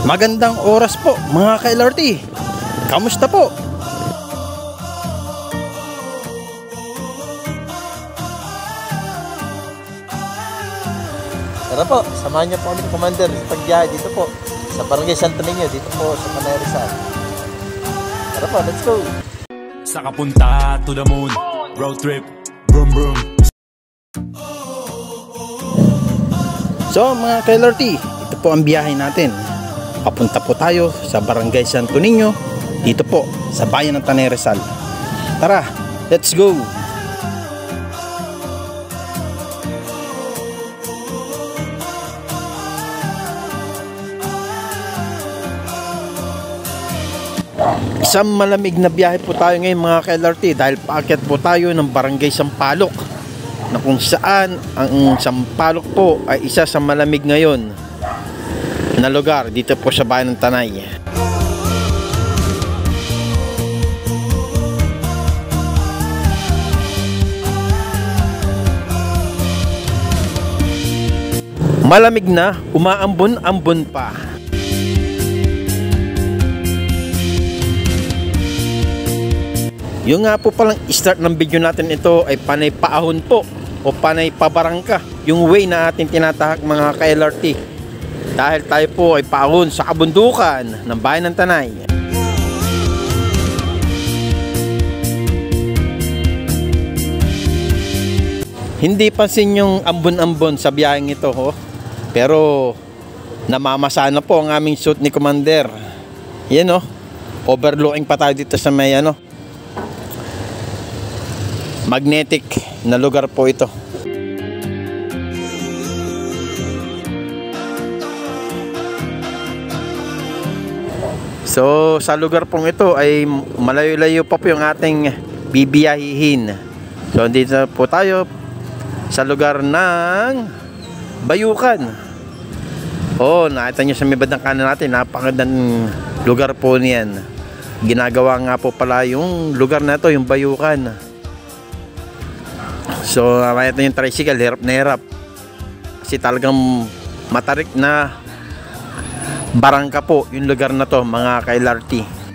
Magandang oras po mga ka-LRT. Kamusta po? Tara po, samahan niyo po kami, Commander, sa pagbiyahe dito po sa Barangay Santo Niño, dito po sa Tanay Rizal. Tara po, let's go! Sa kapunta to the moon, road trip, brum brum. So mga ka-LRT, ito po ang biyahe natin. Papunta po tayo sa Barangay Santo Niño, dito po sa bayan ng Tanay Rizal. Tara, let's go! Isang malamig na biyahe po tayo ngayon mga ka-LRT dahil paakyat po tayo ng Barangay Sampaloc, na kung saan ang Sampaloc po ay isa sa malamig ngayon na lugar dito po sa bayan ng Tanay. Malamig na, umaambon-ambon pa. Yung nga po palang start ng video natin ito ay panay paahon po o panay pabarangka, yung way na ating tinatahak mga ka-LRT. Dahil tayo po ay paahon sa kabundukan ng bayan ng Tanay. Hindi pansin yung ambon-ambon sa biyaheng ito pero namamasana po ang aming suit ni Commander. Yan overlooking pa tayo dito sa may magnetic na lugar po ito. So sa lugar pong ito ay malayo-layo pa po yung ating bibiyahihin. So dito po tayo sa lugar ng Bayukan. Nakita nyo sa may bandang kanan natin, napakagandang lugar po niyan. Ginagawa nga po pala yung lugar na ito, yung Bayukan. So makita nyo yung tricycle, hirap na hirap. Kasi talagang matarik na barangka po yung lugar na to mga ka-LRT.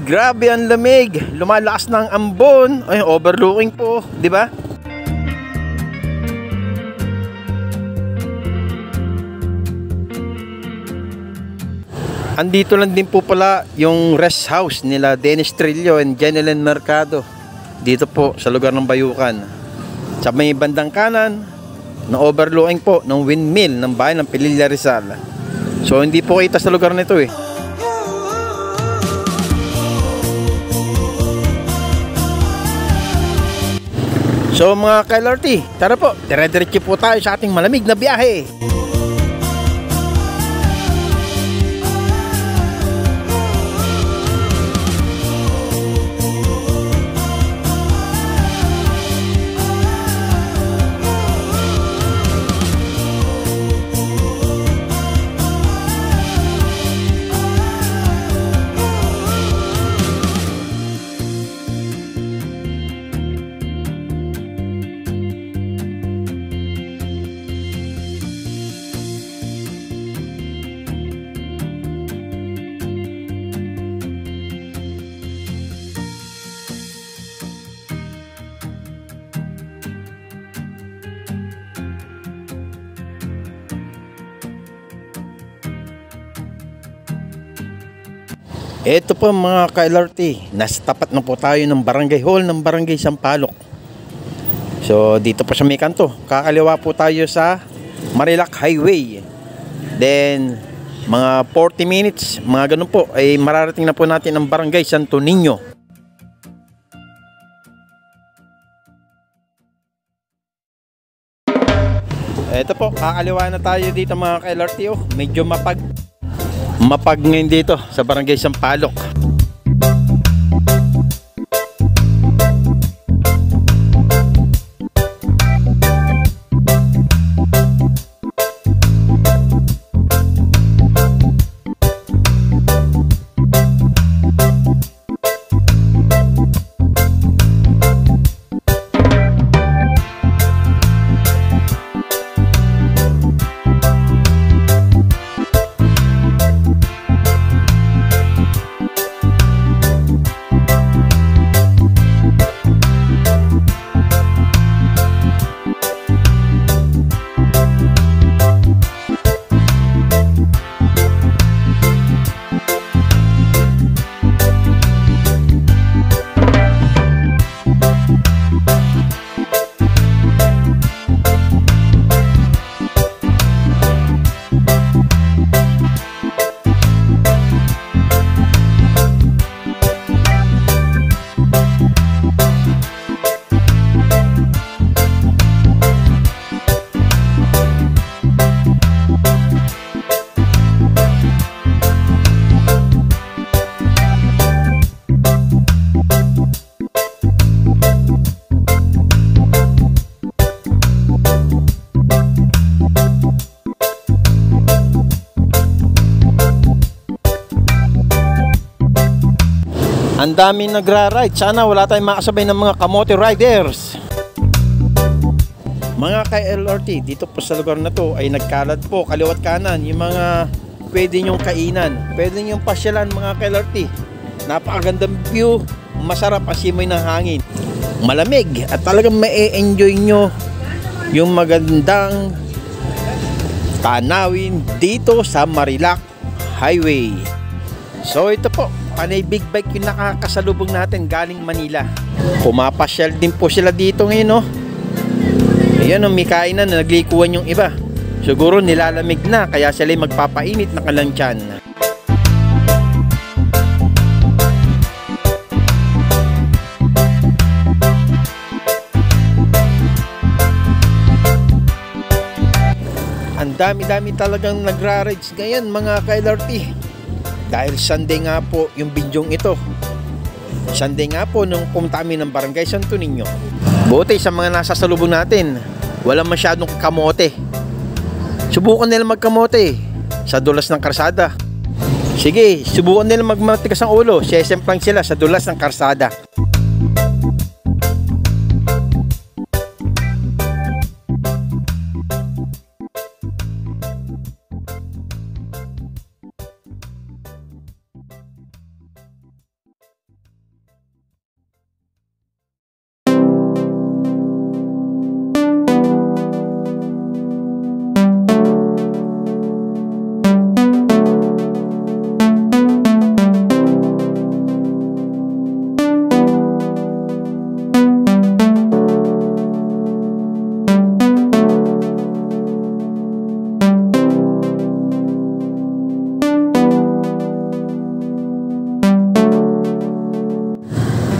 Grabe ang lamig, lumalakas ng ambon, ay overlooking po, di ba? Andito lang din po pala yung rest house nila Dennis Trillo and Jeneline Mercado dito po sa lugar ng Bayukan. Sa may bandang kanan na overlooking po ng windmill ng bayan ng Pililla Rizal. So hindi po kita sa lugar nito So mga ka-LRT, tara po, dire-diretso po tayo sa ating malamig na biyahe. Ito po mga ka-LRT, nasa tapat na po tayo ng barangay hall ng Barangay Sampaloc. So dito po sa may kanto, kakaliwa po tayo sa Marilac Highway. Then mga 40 minutes, mga ganun po, ay mararating na po natin ang Barangay Santo Niño. Ito po, kakaliwa na tayo dito mga ka-LRT. Medyo mapag ngayon dito sa Barangay Sampaloc. Ang dami nagra-ride. Sana wala tayong makasabay ng mga kamote riders. Mga ka-LRT, dito po sa lugar na to ay nagkalat po kaliwat kanan yung mga pwede nyong kainan, pwede nyong pasyalan mga ka-LRT. Napakagandang view, masarap ang simoy ng hangin, malamig, at talagang ma-enjoy nyo yung magandang tanawin dito sa Marilac Highway. So ito po, panay big bike yung nakakasalubong natin galing Manila. Pumapasyal din po sila dito ngayon, no? Ayan, may kainan na naglikuan yung iba. Siguro nilalamig na, kaya sila magpapainit na kalang tiyan. Ang dami-dami talagang nagra-rides ngayon mga ka-LRT. Dahil Sunday nga po yung bidyong ito. Sunday nga po nung pumunta kami ng Barangay Santo Niño. Buti sa mga nasa salubong natin, walang masyadong kamote. Subukan nila magkamote sa dulas ng karsada. Sige, subukan nila magmatigas ang ulo. Sesemplang sila sa dulas ng karsada.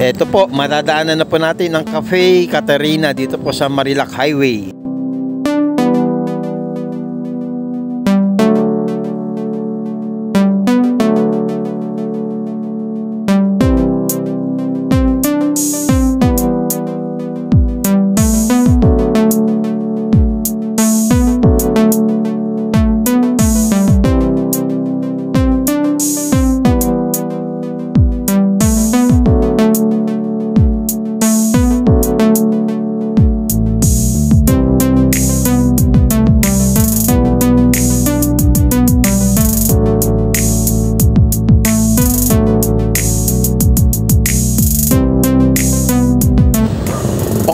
Ito po, madadaanan na po natin ang Cafe Caterina dito po sa Marilac Highway.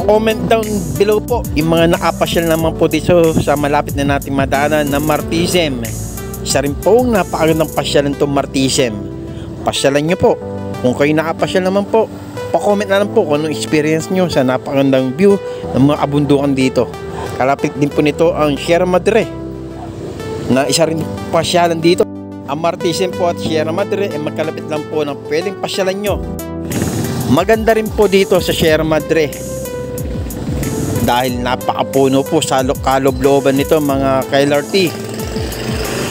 Comment down below po yung mga nakapasyal naman po dito sa malapit na nating madaanan na Martisem. Isa rin po napakagandang pasyalan itong Martisem. Pasyalan nyo po. Kung kayo nakapasyal naman po, pa-comment na lang po kung anong experience nyo sa napakagandang view ng mga abundukan dito. Kalapit din po nito ang Sierra Madre na isa rin pasyalan dito. Ang Martisem po at Sierra Madre ay magkalapit lang po ng pwedeng pasyalan nyo. Maganda rin po dito sa Sierra Madre. dahil napakapuno po sa kaloob-looban nito mga ka-LRT.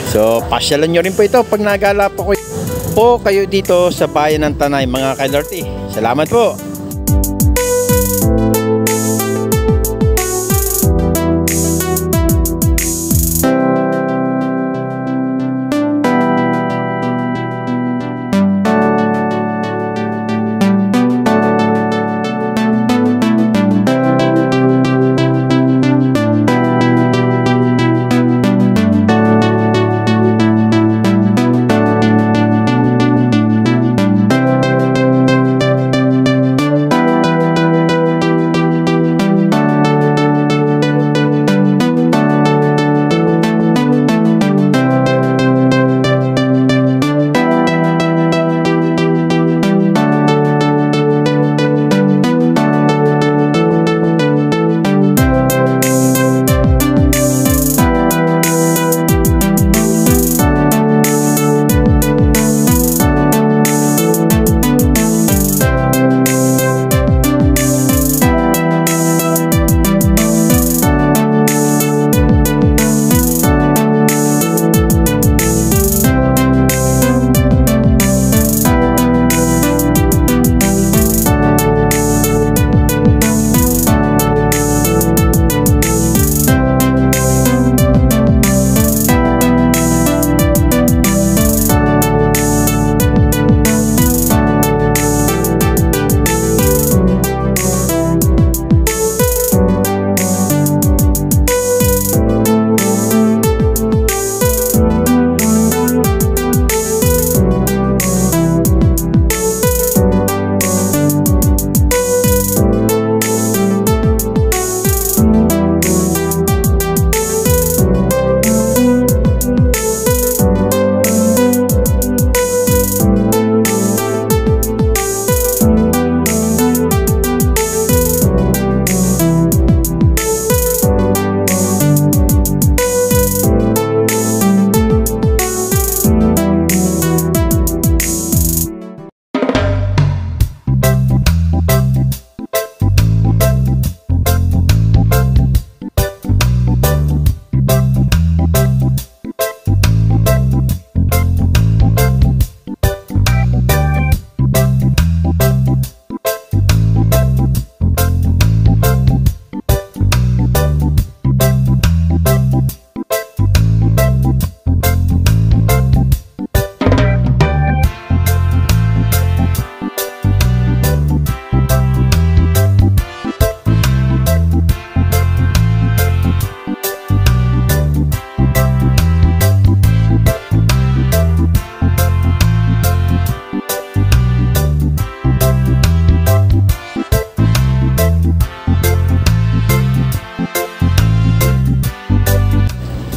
So pasyalan nyo rin po ito pag nagala po kayo dito sa bayan ng Tanay mga ka-LRT. Salamat po.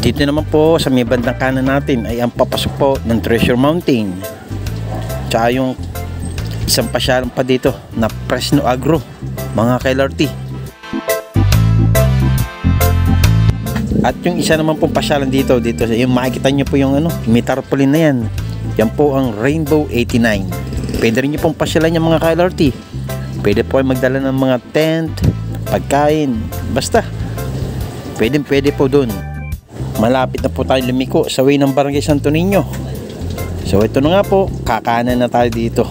Dito naman po sa may bandang kanan natin ay ang papasok po ng Treasure Mountain. Tsaka yung isang pasyalan pa dito na Fresno Agro, mga ka-LRT. At yung isa naman pong pasyalan dito, yung makikita nyo po yung may tarpaulin na yan. Yan po ang Rainbow 89. Pwede rin nyo pong pasyalan yung mga ka-LRT. Pwede po kayo magdala ng mga tent, pagkain, basta. Pwede po dun. Malapit na po tayo lumiko sa way ng Barangay Santo Niño. So ito na nga po, kakanan na tayo dito.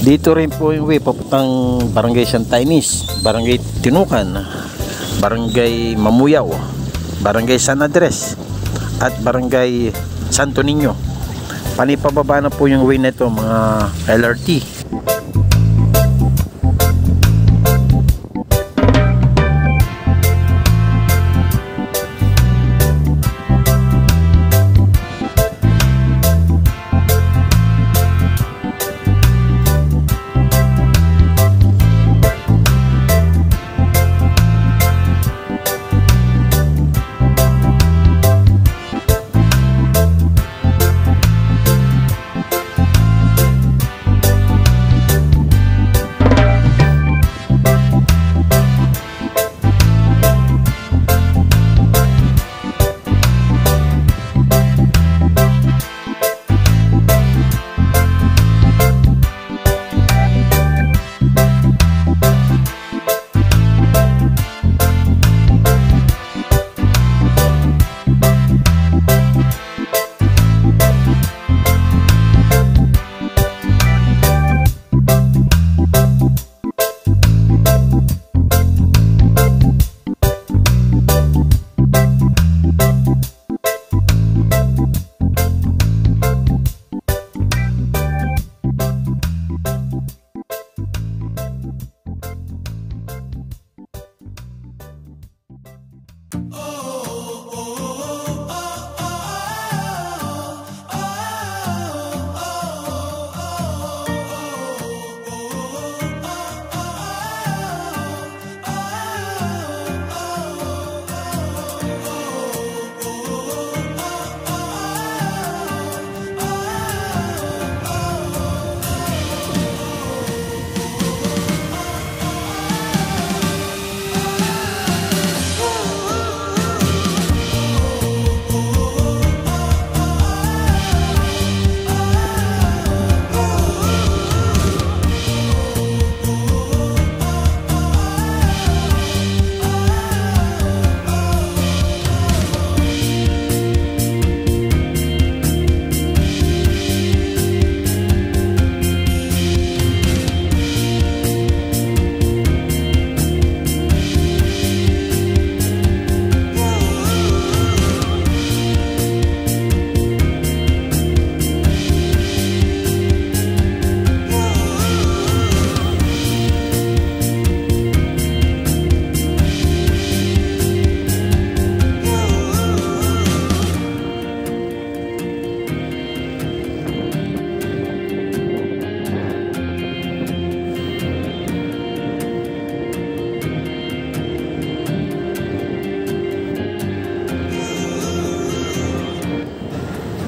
Dito rin po yung way papuntang Barangay Santa Ynez, Barangay Tinukan, Barangay Mamuyaw, Barangay San Andres at Barangay Santo Niño. Panipababa na po yung way na ito mga LRT.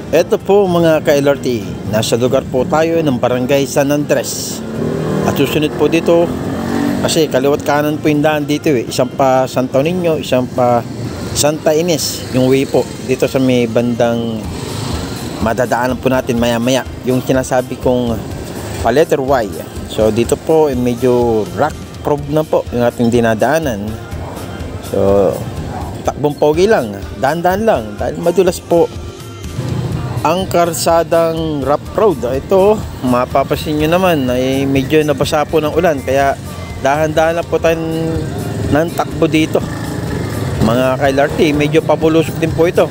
Eto po mga ka-LRT, nasa lugar po tayo ng Barangay San Andres. At susunod po dito, kasi kaliwat kanan po yung daan dito eh. Isang pa Santo Niño, isang pa Santa Ines, yung way po. Dito sa may bandang madadaanan po natin maya maya. Yung sinasabi kong pa letter Y. So dito po medyo rock proof na po yung ating dinadaanan. So takbong pogi lang, daan-daan lang dahil madulas po ang karsadang rough road. Ito, mapapasin nyo naman ay medyo nabasa po ng ulan, kaya dahan-dahan lang po tayo ng takbo dito mga ka-LRT. Medyo pabulusok din po ito.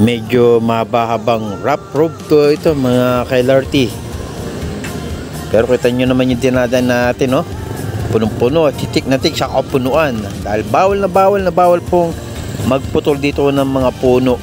Medyo mabahabang rough road to ito mga ka-LRT. Pero kita nyo naman yung dinadaan natin, no? Punong-puno at titik na tik sa kapunuan. Dahil bawal na bawal pong magputol dito ng mga puno.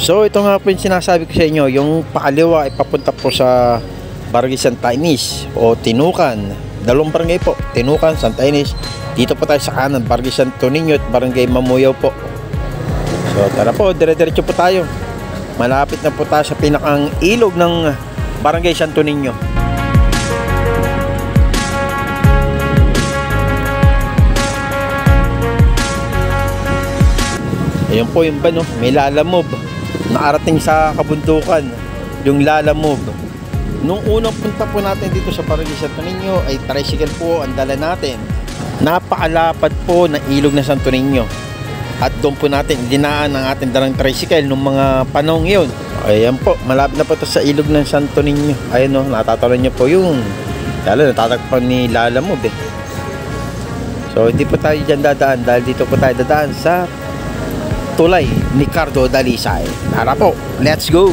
So ito nga po yung sinasabi ko sa inyo, yung pakaliwa ay papunta po sa Barangay Santa Ines o Tinukan. Dalawang barangay po, Tinukan, Santa Ines. Dito po tayo sa kanan, Barangay Santo Niño at Barangay Mamuyaw po. So tara po, dire-diretso po tayo. Malapit na po tayo sa pinakang ilog ng Barangay Santo Niño. Ayun po yung bano, may lalamove. Nakarating sa kabundukan yung lalamove. Nung unang punta po natin dito sa Barangay Santo Niño ay tricycle po ang dala natin. Napakalapad po ng ilog na Santo Niño. At doon po natin dinaan ang ating dalang tricycle nung mga panahon yun. Ayan po, malapit na po ito sa ilog ng Santo Niño. Ayan o, natatalan nyo po yung lalo natatagpan ni lalamove eh. So hindi po tayo dyan dadaan dahil dito po tayo dadaan sa tulay ni Cardo Dalisay. Tara po, let's go!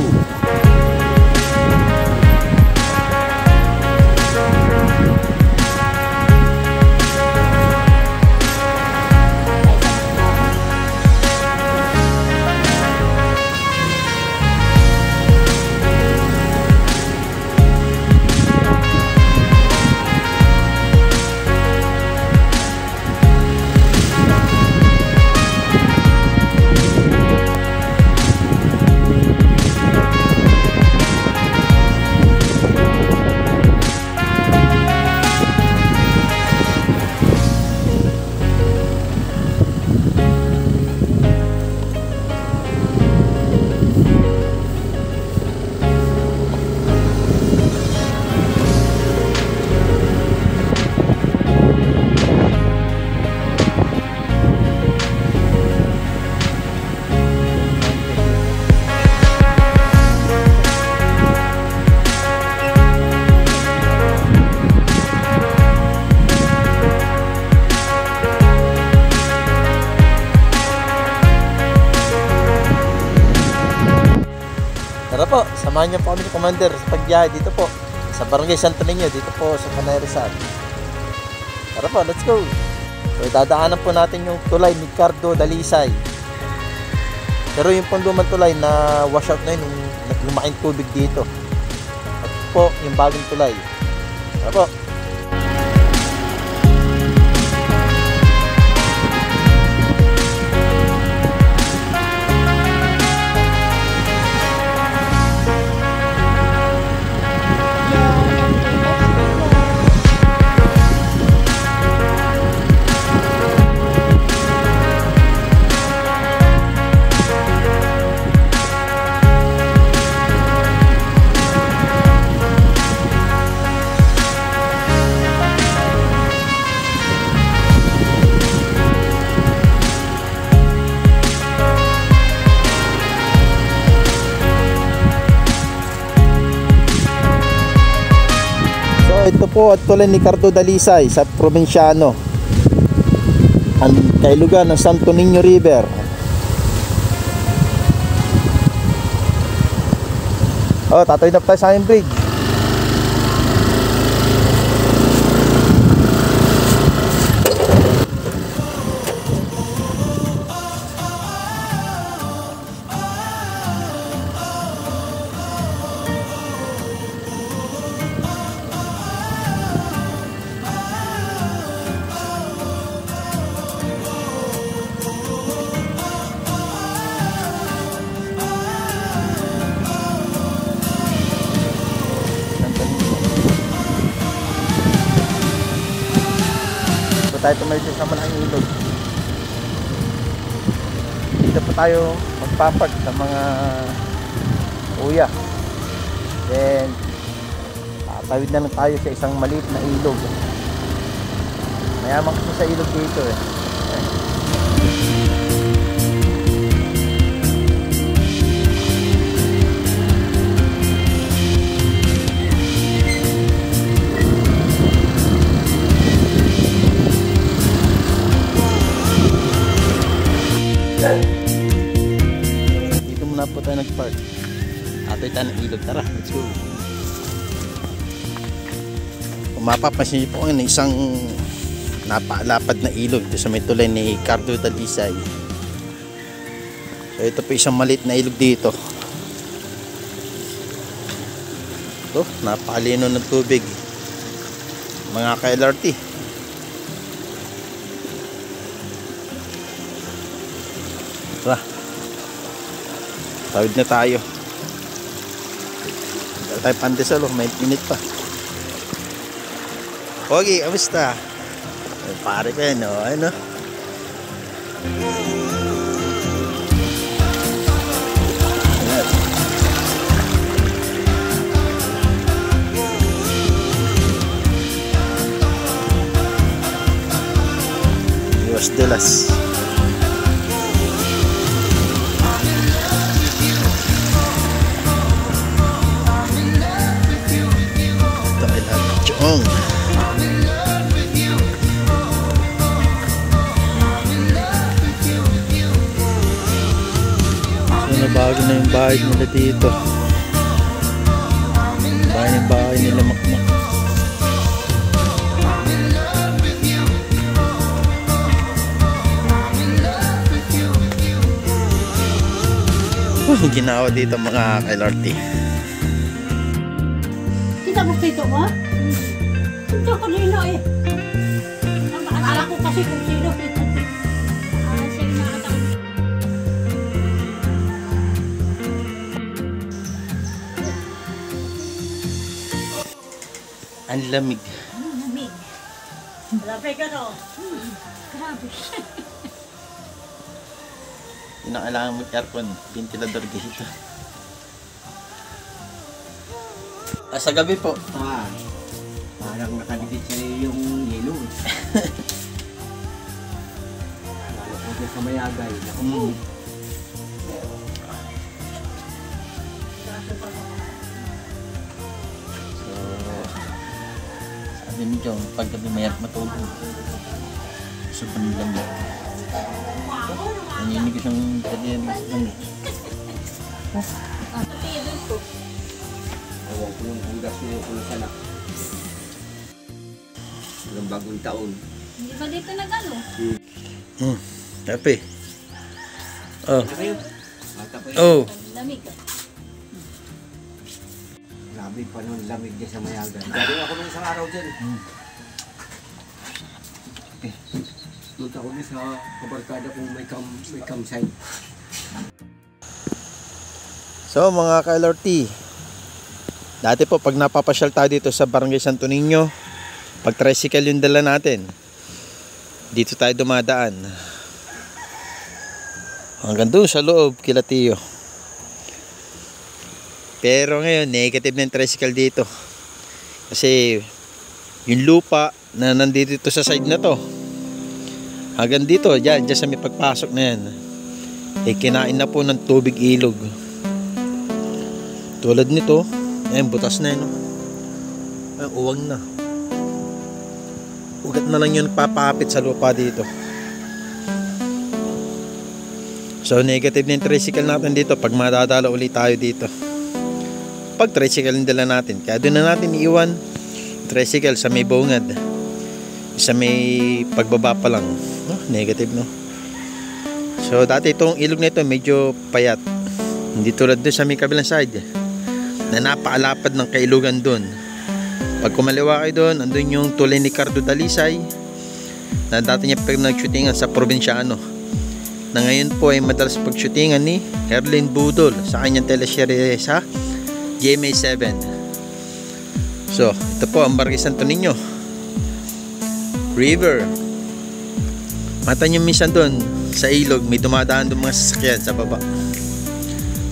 po, samahan niyo po kami ni Commander sa pagbiyahe dito po sa Barangay Santo Niño, dito po sa Tanay Rizal. Tara po, let's go. So dadaanan po natin yung tulay ni Ricardo Dalisay. Pero yung pong lumang tulay na washout na yun, yung naglumaking tubig dito. At po, yung bagong tulay. Tara po. Ito po at tulay ni Ricardo Dalisay sa Provinciano, ang kailugan ng Santo Niño River. Oh, tatoy na po tayo sa aming bridge. Tayo tumayo sa Malaking Ilog. Dito po tayo magpapark sa mga uya. Then tawid na lang tayo sa isang maliit na ilog. Mayaman kasi sa ilog dito eh. Dito muna po tayo nag-park. Atoy tayo ng ilog. Tara, let's go. Kung mapapansin niyo po, isang napalapad na ilog dito sa may tulay ni Ricardo Dalisay. So ito po isang maliit na ilog dito. Ito, napakalino ng tubig. Mga ka-LRT. Tara, tawid na tayo. Dala tayo pandesal, may minute pa. Okay, kamusta? Pare ko yan, ano? Iwas delas. Chong. So nabago na yung bahay nila dito. Bahay nila Makmak. Ginawa dito mga LRT. Kita mo dito mo? Ito kanino eh. Akala ko kasi kung sino. Sino nakatang. Ang lamig. Lamig. Grabe ka no? Grabe. Yun ang kailangan mo aircon, ventilador dito. Sa gabi po. Parang nakadikit sa'yo yung yelo. Lalo ko dyan sa Mayagay. So, sabi ni John, pag gabi mayat matulog. Sobrang lamig. Nanginig ko siyang kanya ng lamig. Awang ko yung budas niya kung sana. Hanggang bagong taon. Hindi ba dito nag-ano? Happy. Oh. Ano kayo? Bata pa yun. Oh. Lamig. Grabe pa nun, lamig niya sa Mayagan. Galing ako nung isang araw dyan. Punta ko din sa kabarkada kung may campsite. So mga ka-LRT, dati po pag napapasyal tayo dito sa Barangay Santo Niño, pag tricycle yung dala natin, dito tayo dumadaan hanggang doon sa loob kila Tiyo. Pero ngayon negative na yung tricycle dito kasi yung lupa na nandito sa side na to hanggang dito, dyan sa may pagpasok na yan, kinain na po ng tubig ilog. Tulad nito, ayun, butas na yun. Ay, uwang na. Ugat na lang yun papapit sa lupa dito. So, negative na yung tricycle natin dito pag madadala ulit tayo dito. Pag tricycle yung dala natin, kaya doon na natin iiwan tricycle sa may bungad. Sa may pagbaba pa lang. No? Negative, no? So, dati itong ilog na ito medyo payat. Hindi tulad doon sa may kabilang side na napaalapad ng kailugan doon. Pag kumaliwa kayo doon, andun yung tulay ni Cardo Dalisay na dati niya nag-shootingan sa probinsyano, na ngayon po ay madalas pag-shootingan ni Herlin Budol sa kanyang teleserye sa GMA7. So, ito po ang Barangay Santo Niño River. Mata nyo minsan doon sa ilog, may dumadaan doon mga sasakyan sa baba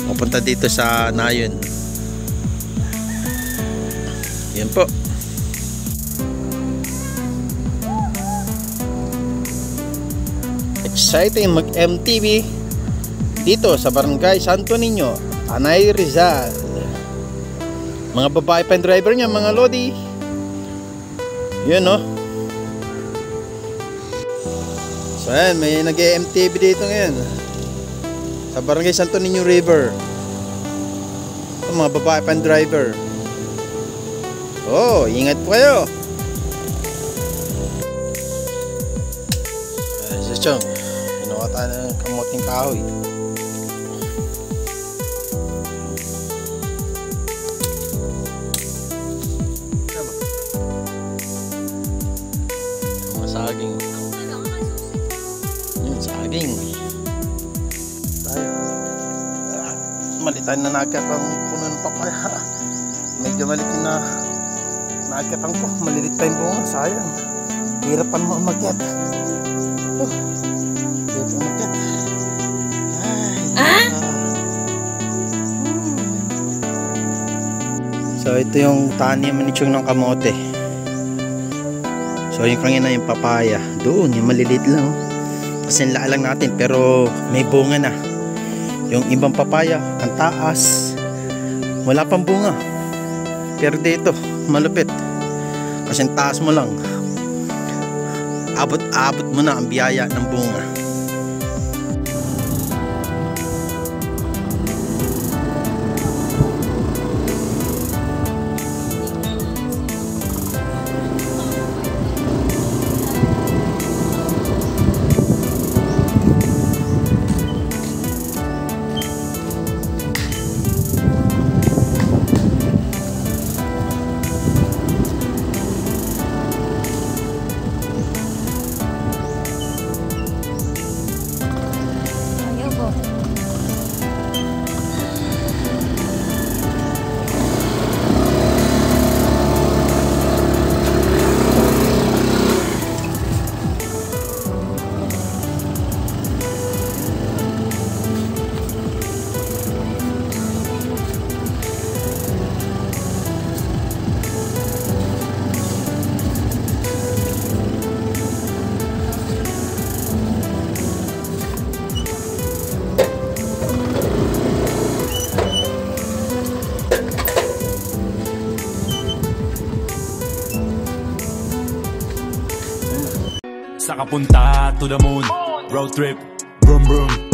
papunta dito sa Nayon. Yan po. Exciting mag-MTV dito sa Barangay Santo Niño, Tanay Rizal. Mga babae pa yung driver niya, mga lodi. Yun, no? So yan, may nag-MTV dito ngayon sa Barangay Santo Niño River. Ito, mga babae pa yung driver. Oh, ingat po kayo. Sa chong, kinuha tayo ng kamuting kahoy. Mga saging. Yun, saging. Tayo. Malitan na nagkat ang puno ng papaya. Medyo malitin na nakakitang ko, malilit pa yung bunga, sayang. Hirapan mo umakyat. Hirap umakyat. So ito yung tanim ni Chong ng kamote. So yung kanina yung papaya, doon yung malilit lang. Kasi nila lang natin pero may bunga na. Yung ibang papaya, ang taas, wala pang bunga. Pero dito, malupit. Kasi taas mo lang, abot mo na ang biyaya ng bunga. Sa kapunta to the moon, road trip, brum brum.